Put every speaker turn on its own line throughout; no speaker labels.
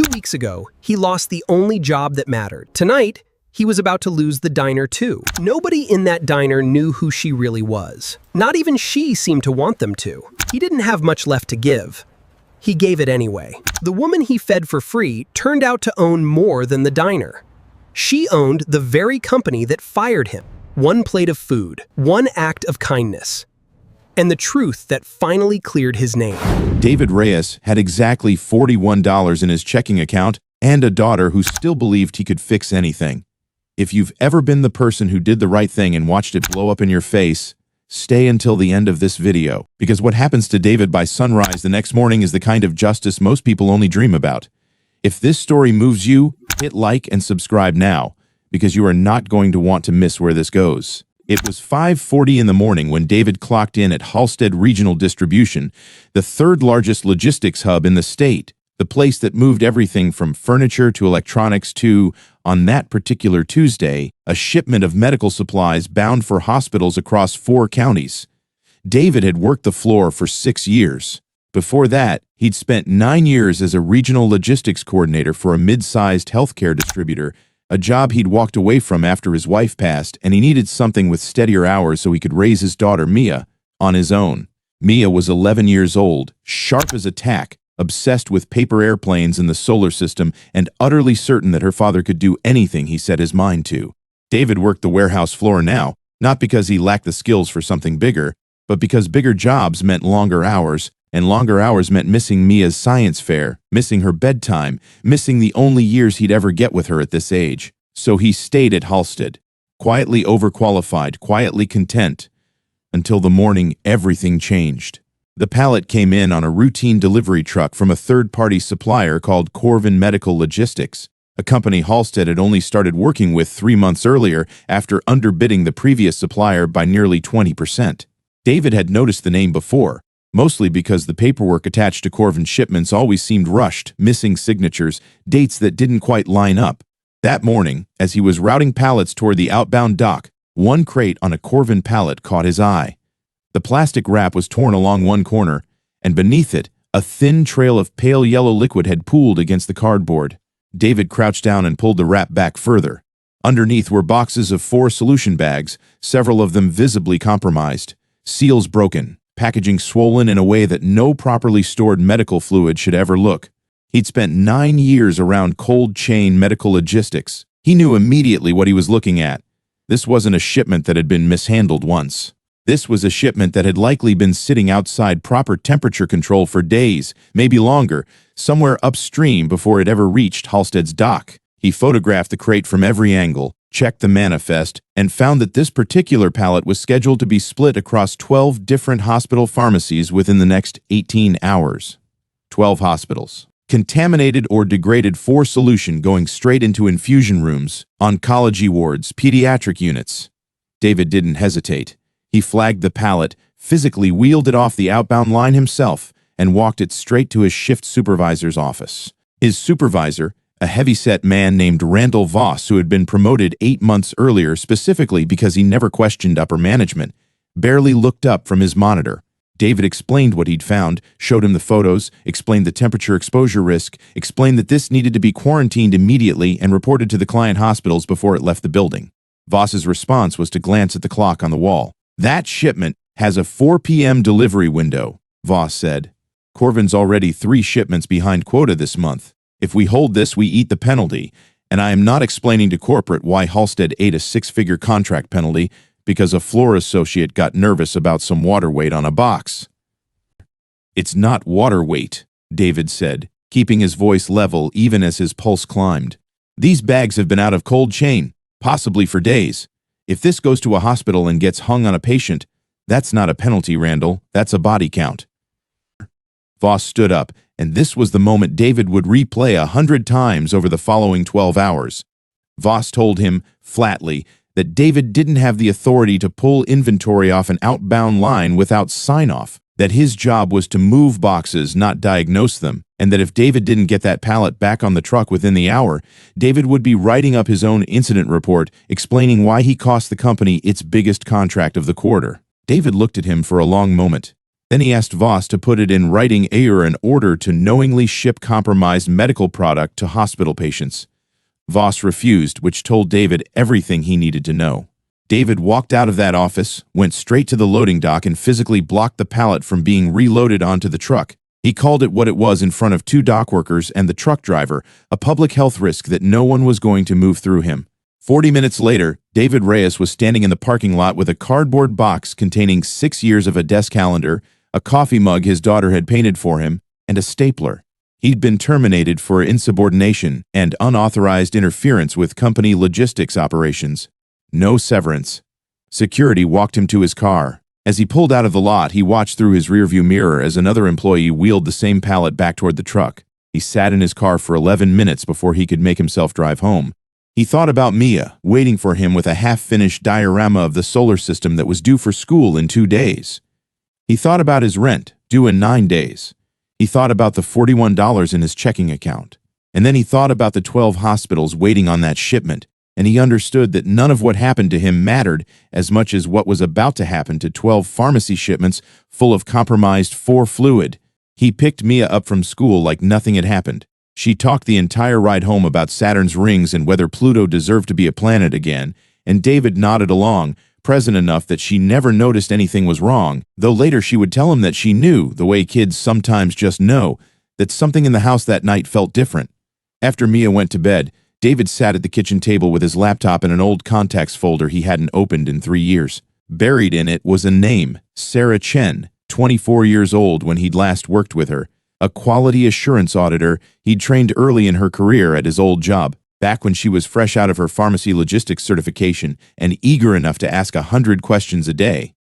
2 weeks ago, he lost the only job that mattered. Tonight, he was about to lose the diner too. Nobody in that diner knew who she really was. Not even she seemed to want them to. He didn't have much left to give. He gave it anyway. The woman he fed for free turned out to own more than the diner. She owned the very company that fired him. One plate of food, one act of kindness, and the truth that finally cleared his name.
David Reyes had exactly $41 in his checking account and a daughter who still believed he could fix anything. If you've ever been the person who did the right thing and watched it blow up in your face, stay until the end of this video, because what happens to David by sunrise the next morning is the kind of justice most people only dream about. If this story moves you, hit like and subscribe now, because you are not going to want to miss where this goes. It was 5:40 in the morning when David clocked in at Halstead Regional Distribution, the third largest logistics hub in the state, the place that moved everything from furniture to electronics to, on that particular Tuesday, a shipment of medical supplies bound for hospitals across 4 counties. David had worked the floor for 6 years. Before that, he'd spent 9 years as a regional logistics coordinator for a mid-sized healthcare distributor, a job he'd walked away from after his wife passed, and he needed something with steadier hours so he could raise his daughter, Mia, on his own. Mia was 11 years old, sharp as a tack, obsessed with paper airplanes and the solar system, and utterly certain that her father could do anything he set his mind to. David worked the warehouse floor now, not because he lacked the skills for something bigger, but because bigger jobs meant longer hours, and longer hours meant missing Mia's science fair, missing her bedtime, missing the only years he'd ever get with her at this age. So he stayed at Halstead, quietly overqualified, quietly content, until the morning everything changed. The pallet came in on a routine delivery truck from a third-party supplier called Corvin Medical Logistics, a company Halstead had only started working with 3 months earlier after underbidding the previous supplier by nearly 20%. David had noticed the name before, mostly because the paperwork attached to Corvin shipments always seemed rushed, missing signatures, dates that didn't quite line up. That morning, as he was routing pallets toward the outbound dock, one crate on a Corvin pallet caught his eye. The plastic wrap was torn along one corner, and beneath it, a thin trail of pale yellow liquid had pooled against the cardboard. David crouched down and pulled the wrap back further. Underneath were boxes of 4 solution bags, several of them visibly compromised, seals broken, packaging swollen in a way that no properly stored medical fluid should ever look. He'd spent 9 years around cold chain medical logistics. He knew immediately what he was looking at. This wasn't a shipment that had been mishandled once. This was a shipment that had likely been sitting outside proper temperature control for days, maybe longer, somewhere upstream before it ever reached Halstead's dock. He photographed the crate from every angle, checked the manifest, and found that this particular pallet was scheduled to be split across 12 different hospital pharmacies within the next 18 hours. 12 hospitals. Contaminated or degraded 4 solution going straight into infusion rooms, oncology wards, pediatric units. David didn't hesitate. He flagged the pallet, physically wheeled it off the outbound line himself, and walked it straight to his shift supervisor's office. His supervisor, a heavy-set man named Randall Voss, who had been promoted 8 months earlier specifically because he never questioned upper management, barely looked up from his monitor. David explained what he'd found, showed him the photos, explained the temperature exposure risk, explained that this needed to be quarantined immediately and reported to the client hospitals before it left the building. Voss's response was to glance at the clock on the wall. "That shipment has a 4 p.m. delivery window," Voss said. "Corvin's already 3 shipments behind quota this month. If we hold this, we eat the penalty, and I am not explaining to corporate why Halstead ate a 6-figure contract penalty because a floor associate got nervous about some water weight on a box." "It's not water weight," David said, keeping his voice level even as his pulse climbed. "These bags have been out of cold chain, possibly for days. If this goes to a hospital and gets hung on a patient, that's not a penalty, Randall. That's a body count." Voss stood up, and this was the moment David would replay 100 times over the following 12 hours. Voss told him, flatly, that David didn't have the authority to pull inventory off an outbound line without sign-off, that his job was to move boxes, not diagnose them, and that if David didn't get that pallet back on the truck within the hour, David would be writing up his own incident report explaining why he cost the company its biggest contract of the quarter. David looked at him for a long moment. Then he asked Voss to put it in writing an order to knowingly ship compromised medical product to hospital patients. Voss refused, which told David everything he needed to know. David walked out of that office, went straight to the loading dock, and physically blocked the pallet from being reloaded onto the truck. He called it what it was in front of 2 dock workers and the truck driver, a public health risk that no one was going to move through him. 40 minutes later, David Reyes was standing in the parking lot with a cardboard box containing 6 years of a desk calendar, a coffee mug his daughter had painted for him, and a stapler. He'd been terminated for insubordination and unauthorized interference with company logistics operations. No severance. Security walked him to his car. As he pulled out of the lot, he watched through his rearview mirror as another employee wheeled the same pallet back toward the truck. He sat in his car for 11 minutes before he could make himself drive home. He thought about Mia, waiting for him with a half-finished diorama of the solar system that was due for school in 2 days. He thought about his rent, due in 9 days. He thought about the $41 in his checking account. And then he thought about the 12 hospitals waiting on that shipment, and he understood that none of what happened to him mattered as much as what was about to happen to 12 pharmacy shipments full of compromised 4 fluid. He picked Mia up from school like nothing had happened. She talked the entire ride home about Saturn's rings and whether Pluto deserved to be a planet again, and David nodded along, present enough that she never noticed anything was wrong, though later she would tell him that she knew, the way kids sometimes just know, that something in the house that night felt different. After Mia went to bed, David sat at the kitchen table with his laptop and an old contacts folder he hadn't opened in 3 years. Buried in it was a name, Sarah Chen, 24 years old when he'd last worked with her, a quality assurance auditor he'd trained early in her career at his old job, back when she was fresh out of her pharmacy logistics certification and eager enough to ask 100 questions a day.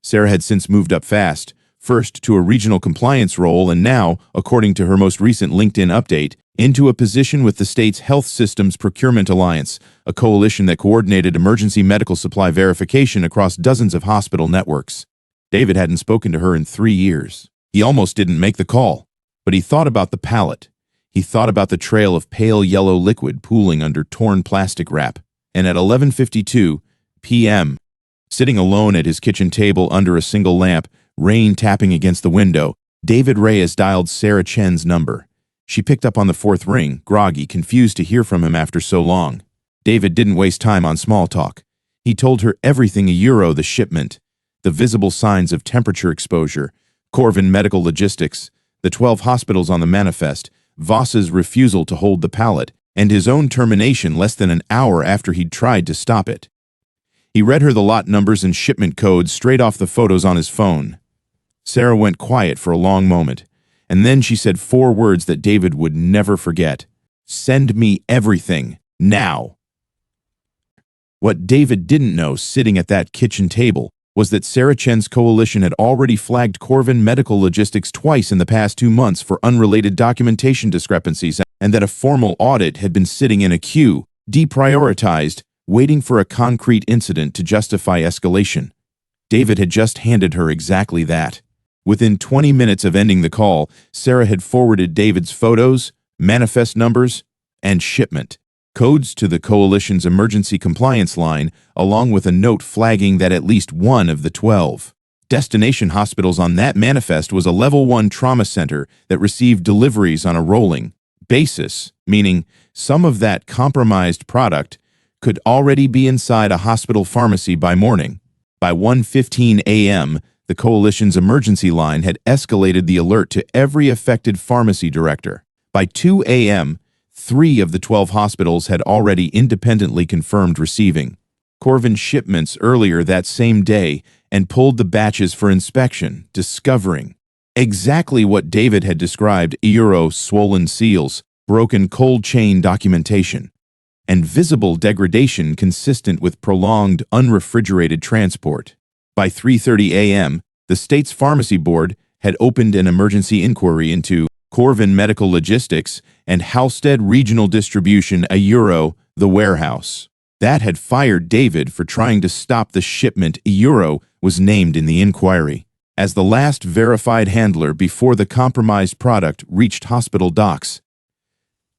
Sarah had since moved up fast, first to a regional compliance role and now, according to her most recent LinkedIn update, into a position with the state's Health Systems Procurement Alliance, a coalition that coordinated emergency medical supply verification across dozens of hospital networks. David hadn't spoken to her in 3 years. He almost didn't make the call, but he thought about the pallet. He thought about the trail of pale yellow liquid pooling under torn plastic wrap. And at 11:52 p.m., sitting alone at his kitchen table under a single lamp, rain tapping against the window, David Reyes dialed Sarah Chen's number. She picked up on the 4th ring, groggy, confused to hear from him after so long. David didn't waste time on small talk. He told her everything the shipment, the visible signs of temperature exposure, Corvin Medical Logistics, the 12 hospitals on the manifest, Voss's refusal to hold the pallet, and his own termination less than an hour after he'd tried to stop it. He read her the lot numbers and shipment codes straight off the photos on his phone. Sarah went quiet for a long moment, and then she said 4 words that David would never forget. "Send me everything, now." What David didn't know sitting at that kitchen table was that Sarah Chen's coalition had already flagged Corvin Medical Logistics twice in the past 2 months for unrelated documentation discrepancies, and that a formal audit had been sitting in a queue, deprioritized, waiting for a concrete incident to justify escalation. David had just handed her exactly that. Within 20 minutes of ending the call, Sarah had forwarded David's photos, manifest numbers, and shipment codes to the coalition's emergency compliance line, along with a note flagging that at least one of the 12 destination hospitals on that manifest was a Level 1 trauma center that received deliveries on a rolling basis, meaning some of that compromised product could already be inside a hospital pharmacy by morning. By 1:15 a.m., the coalition's emergency line had escalated the alert to every affected pharmacy director. By 2 a.m., 3 of the 12 hospitals had already independently confirmed receiving Corvin shipments earlier that same day and pulled the batches for inspection, discovering exactly what David had described: swollen seals, broken cold chain documentation, and visible degradation consistent with prolonged unrefrigerated transport. By 3:30 a.m., the state's pharmacy board had opened an emergency inquiry into Corvin Medical Logistics and Halstead Regional Distribution, the warehouse. That had fired David for trying to stop the shipment. Was named in the inquiry as the last verified handler before the compromised product reached hospital docks.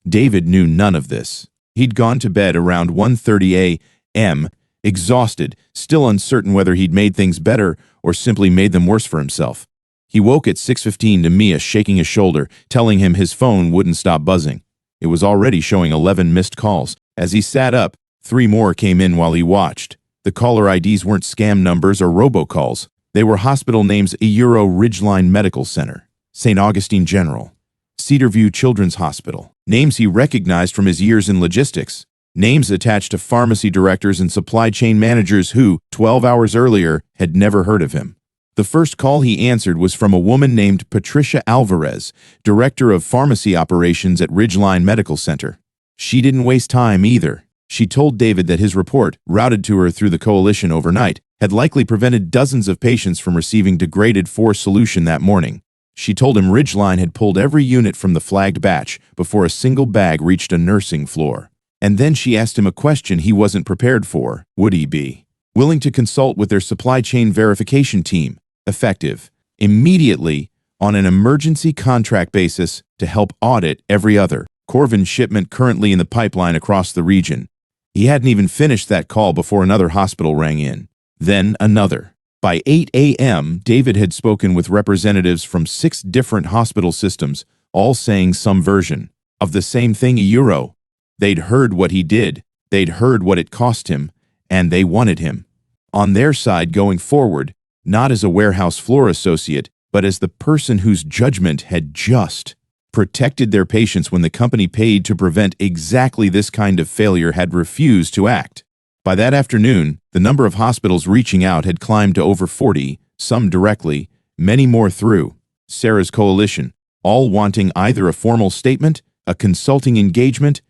David knew none of this. He'd gone to bed around 1:30 a.m., exhausted, still uncertain whether he'd made things better or simply made them worse for himself. He woke at 6:15 to Mia shaking his shoulder, telling him his phone wouldn't stop buzzing. It was already showing 11 missed calls. As he sat up, 3 more came in while he watched. The caller IDs weren't scam numbers or robocalls. They were hospital names: Euro Ridgeline Medical Center, St. Augustine General, Cedarview Children's Hospital. Names he recognized from his years in logistics. Names attached to pharmacy directors and supply chain managers who, 12 hours earlier, had never heard of him. The first call he answered was from a woman named Patricia Alvarez, director of pharmacy operations at Ridgeline Medical Center. She didn't waste time either. She told David that his report, routed to her through the coalition overnight, had likely prevented dozens of patients from receiving degraded force solution that morning. She told him Ridgeline had pulled every unit from the flagged batch before a single bag reached a nursing floor. And then she asked him a question he wasn't prepared for. Would he be willing to consult with their supply chain verification team, effective immediately on an emergency contract basis, to help audit every other Corvin shipment currently in the pipeline across the region? He hadn't even finished that call before another hospital rang in. Then another. By 8 a.m., David had spoken with representatives from 6 different hospital systems, all saying some version of the same thing: Euro. They'd heard what he did, they'd heard what it cost him, and they wanted him on their side going forward, not as a warehouse floor associate, but as the person whose judgment had just protected their patients when the company paid to prevent exactly this kind of failure had refused to act. By that afternoon, the number of hospitals reaching out had climbed to over 40, some directly, many more through Sarah's coalition, all wanting either a formal statement, a consulting engagement,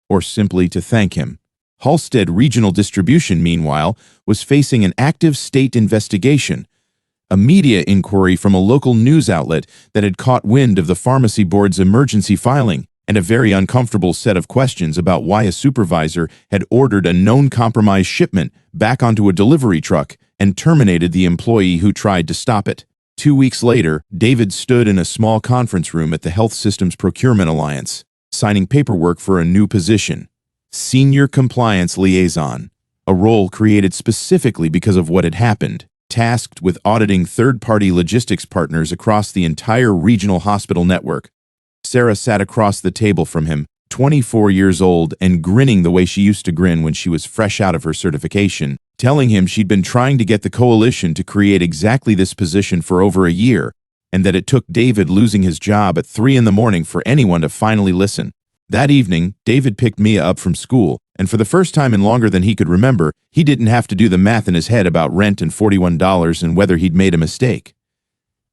or simply to thank him. Halstead Regional Distribution, meanwhile, was facing an active state investigation, a media inquiry from a local news outlet that had caught wind of the pharmacy board's emergency filing, and a very uncomfortable set of questions about why a supervisor had ordered a known compromised shipment back onto a delivery truck and terminated the employee who tried to stop it. 2 weeks later, David stood in a small conference room at the Health Systems Procurement Alliance, signing paperwork for a new position: Senior Compliance Liaison, a role created specifically because of what had happened, tasked with auditing third-party logistics partners across the entire regional hospital network. Sarah sat across the table from him, 24 years old and grinning the way she used to grin when she was fresh out of her certification, telling him she'd been trying to get the coalition to create exactly this position for over a year, and that it took David losing his job at 3 in the morning for anyone to finally listen. That evening, David picked Mia up from school, and for the first time in longer than he could remember, he didn't have to do the math in his head about rent and $41 and whether he'd made a mistake.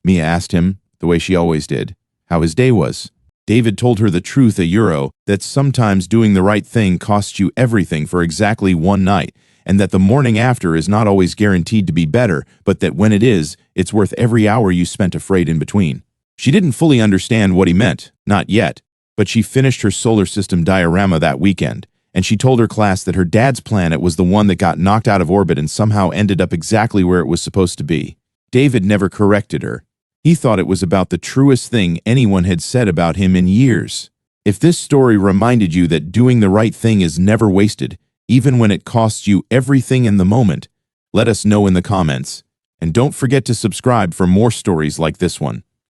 Mia asked him, the way she always did, how his day was. David told her the truth: Euro, that sometimes doing the right thing costs you everything for exactly one night, and that the morning after is not always guaranteed to be better, but that when it is, it's worth every hour you spent afraid in between. She didn't fully understand what he meant, not yet, but she finished her solar system diorama that weekend, and she told her class that her dad's planet was the one that got knocked out of orbit and somehow ended up exactly where it was supposed to be. David never corrected her. He thought it was about the truest thing anyone had said about him in years. If this story reminded you that doing the right thing is never wasted, even when it costs you everything in the moment, let us know in the comments. And don't forget to subscribe for more stories like this one.